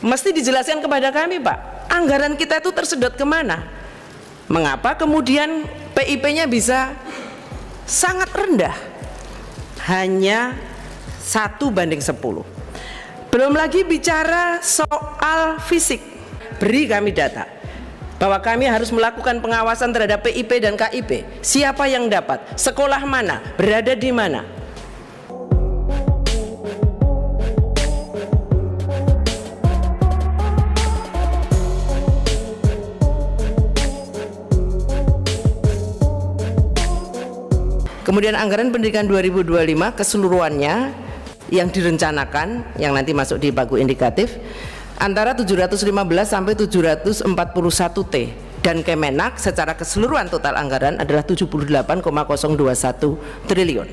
Mesti dijelaskan kepada kami, Pak, anggaran kita itu tersedot kemana? Mengapa kemudian PIP-nya bisa sangat rendah, hanya 1:10? Belum lagi bicara soal fisik. Beri kami data bahwa kami harus melakukan pengawasan terhadap PIP dan KIP. Siapa yang dapat, sekolah mana, berada di mana. Kemudian anggaran pendidikan 2025 keseluruhannya yang direncanakan, yang nanti masuk di pagu indikatif, antara 715 sampai 741 T, dan Kemenak secara keseluruhan total anggaran adalah 78,021 triliun.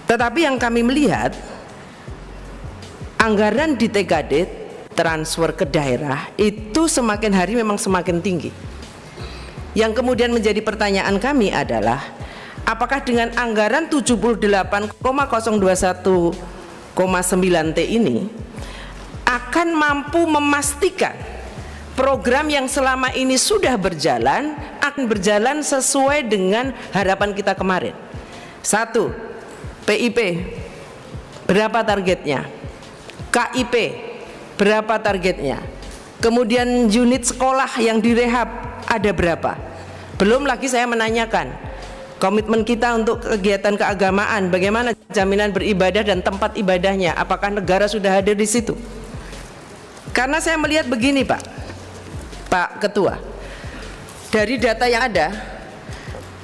Tetapi yang kami melihat, anggaran di TKD transfer ke daerah itu semakin hari memang semakin tinggi. Yang kemudian menjadi pertanyaan kami adalah, apakah dengan anggaran 78,021,9 T ini akan mampu memastikan program yang selama ini sudah berjalan akan berjalan sesuai dengan harapan kita kemarin? Satu, PIP berapa targetnya? KIP berapa targetnya? Kemudian unit sekolah yang direhab ada berapa? Belum lagi saya menanyakan komitmen kita untuk kegiatan keagamaan, bagaimana jaminan beribadah dan tempat ibadahnya, apakah negara sudah hadir di situ? Karena saya melihat begini, Pak Ketua, dari data yang ada,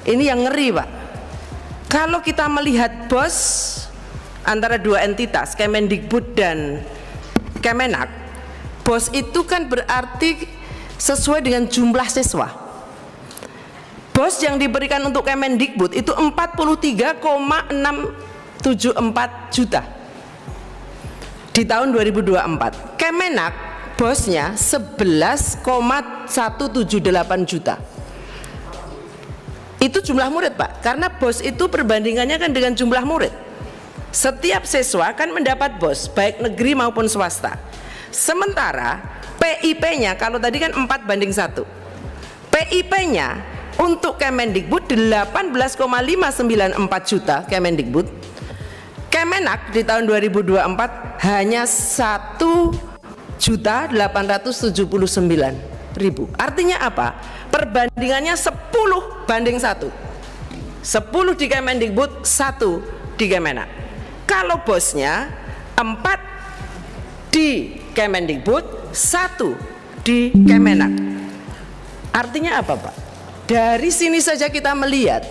ini yang ngeri, Pak. Kalau kita melihat BOS antara dua entitas, Kemendikbud dan Kemenak, BOS itu kan berarti sesuai dengan jumlah siswa. BOS yang diberikan untuk Kemendikbud itu 43,674 juta di tahun 2024. Kemenak BOS-nya 11,178 juta. Itu jumlah murid, Pak, karena BOS itu perbandingannya kan dengan jumlah murid. Setiap siswa kan mendapat BOS baik negeri maupun swasta. Sementara PIP-nya kalau tadi kan 4:1, PIP-nya untuk Kemendikbud 18,594 juta Kemendikbud. Kemenak di tahun 2024 hanya 1.879.000. Artinya apa? Perbandingannya 10:1. 10 di Kemendikbud, 1 di Kemenak. Kalau bosnya 4 di Kemendikbud, 1 di Kemenak. Artinya apa, Pak? Dari sini saja kita melihat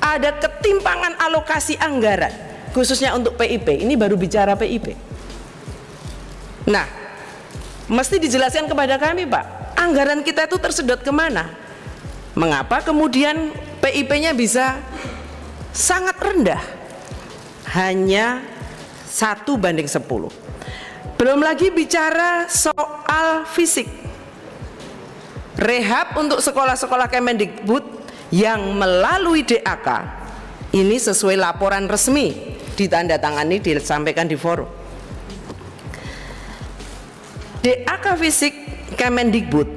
ada ketimpangan alokasi anggaran, khususnya untuk PIP. Ini baru bicara PIP. Nah, mesti dijelaskan kepada kami, Pak, anggaran kita itu tersedot kemana? Mengapa kemudian PIP-nya bisa sangat rendah, hanya 1:10? Belum lagi bicara soal fisik. Rehab untuk sekolah-sekolah Kemendikbud yang melalui DAK ini sesuai laporan resmi ditandatangani, disampaikan di forum. DAK fisik Kemendikbud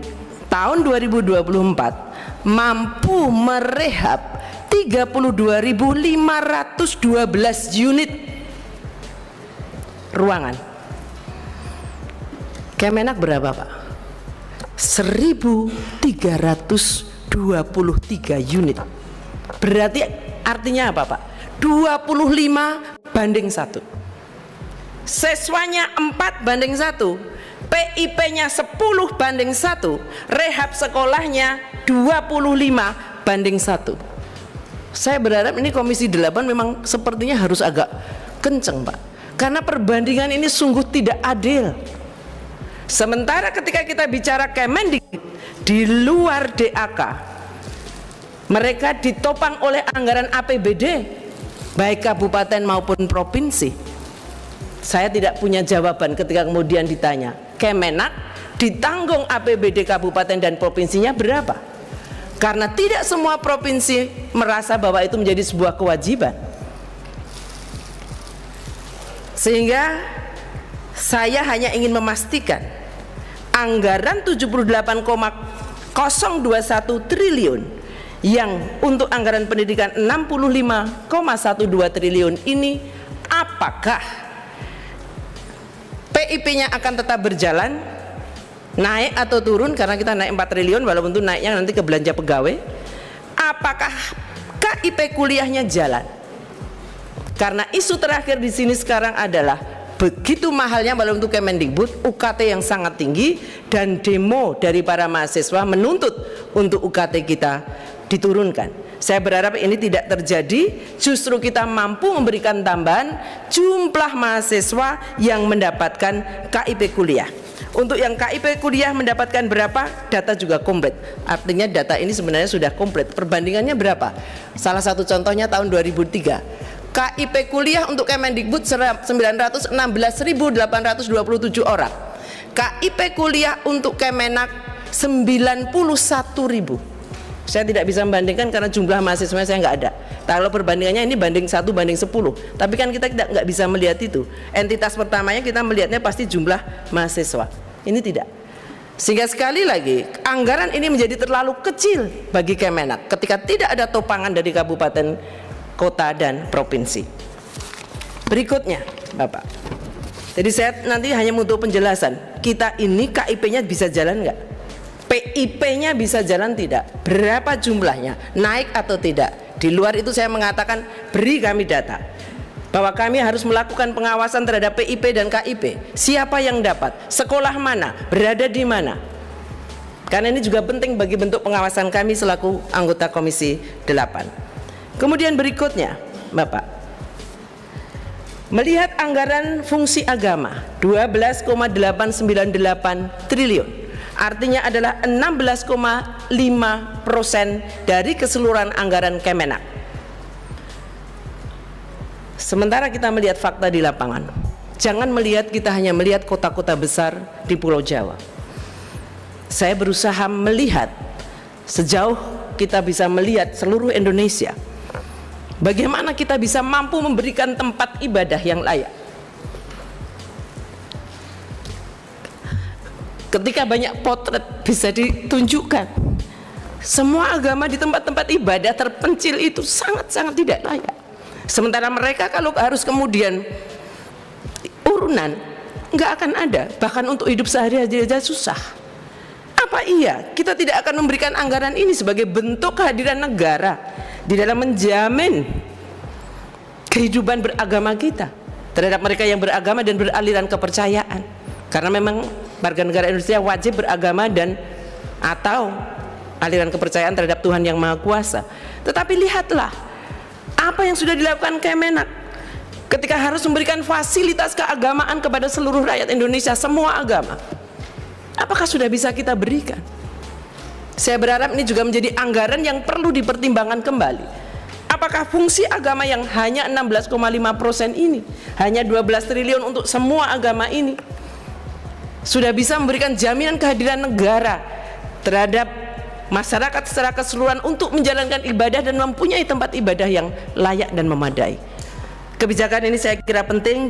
tahun 2024 mampu merehab 32.512 unit ruangan. Kemenak berapa, Pak? 1.323 unit. Berarti artinya apa, Pak? 25:1. Siswanya 4:1, PIP-nya 10:1, rehab sekolahnya 25:1. Saya berharap ini Komisi 8 memang sepertinya harus agak kenceng, Pak, karena perbandingan ini sungguh tidak adil. Sementara ketika kita bicara Kemendikbud di luar DAK, mereka ditopang oleh anggaran APBD baik kabupaten maupun provinsi. Saya tidak punya jawaban ketika kemudian ditanya, Kemenak ditanggung APBD kabupaten dan provinsinya berapa? Karena tidak semua provinsi merasa bahwa itu menjadi sebuah kewajiban. Sehingga saya hanya ingin memastikan anggaran 78,021 triliun yang untuk anggaran pendidikan 65,12 triliun ini, apakah PIP-nya akan tetap berjalan, naik atau turun, karena kita naik 4 triliun walaupun itu naiknya nanti ke belanja pegawai. Apakah KIP kuliahnya jalan? Karena isu terakhir di sini sekarang adalah begitu mahalnya walaupun untuk Kemendikbud, UKT yang sangat tinggi, dan demo dari para mahasiswa menuntut untuk UKT kita diturunkan. Saya berharap ini tidak terjadi, justru kita mampu memberikan tambahan jumlah mahasiswa yang mendapatkan KIP kuliah. Untuk yang KIP kuliah mendapatkan berapa? Data juga komplit. Artinya data ini sebenarnya sudah komplit. Perbandingannya berapa? Salah satu contohnya tahun 2003. KIP kuliah untuk Kemendikbud 916.827 orang. KIP kuliah untuk Kemenak 91.000. Saya tidak bisa membandingkan karena jumlah mahasiswanya saya nggak ada. Kalau perbandingannya ini banding 1:10. Tapi kan kita nggak bisa melihat itu. Entitas pertamanya kita melihatnya pasti jumlah mahasiswa. Ini tidak. Sehingga sekali lagi anggaran ini menjadi terlalu kecil bagi Kemenak ketika tidak ada topangan dari kabupaten, kota, dan provinsi. Berikutnya, Bapak. Jadi saya nanti hanya untuk penjelasan. Kita ini KIP-nya bisa jalan nggak? PIP-nya bisa jalan tidak? Berapa jumlahnya? Naik atau tidak? Di luar itu saya mengatakan beri kami data bahwa kami harus melakukan pengawasan terhadap PIP dan KIP. Siapa yang dapat? Sekolah mana? Berada di mana? Karena ini juga penting bagi bentuk pengawasan kami selaku anggota Komisi 8. Kemudian berikutnya, Bapak, melihat anggaran fungsi agama 12,898 triliun, artinya adalah 16,5% dari keseluruhan anggaran Kemenak. Sementara kita melihat fakta di lapangan, jangan melihat kita hanya melihat kota-kota besar di Pulau Jawa. Saya berusaha melihat sejauh kita bisa melihat seluruh Indonesia. Bagaimana kita bisa mampu memberikan tempat ibadah yang layak. Ketika banyak potret bisa ditunjukkan, semua agama di tempat-tempat ibadah terpencil itu sangat-sangat tidak layak. Sementara mereka kalau harus kemudian urunan, nggak akan ada. Bahkan untuk hidup sehari-hari aja susah. Apa iya kita tidak akan memberikan anggaran ini sebagai bentuk kehadiran negara di dalam menjamin kehidupan beragama kita terhadap mereka yang beragama dan beraliran kepercayaan? Karena memang warga negara Indonesia wajib beragama dan atau aliran kepercayaan terhadap Tuhan yang Maha Kuasa. Tetapi lihatlah apa yang sudah dilakukan Kemenak ketika harus memberikan fasilitas keagamaan kepada seluruh rakyat Indonesia, semua agama. Apakah sudah bisa kita berikan? Saya berharap ini juga menjadi anggaran yang perlu dipertimbangkan kembali. Apakah fungsi agama yang hanya 16,5% ini, hanya 12 triliun untuk semua agama ini, sudah bisa memberikan jaminan kehadiran negara terhadap masyarakat secara keseluruhan untuk menjalankan ibadah dan mempunyai tempat ibadah yang layak dan memadai? Kebijakan ini saya kira penting.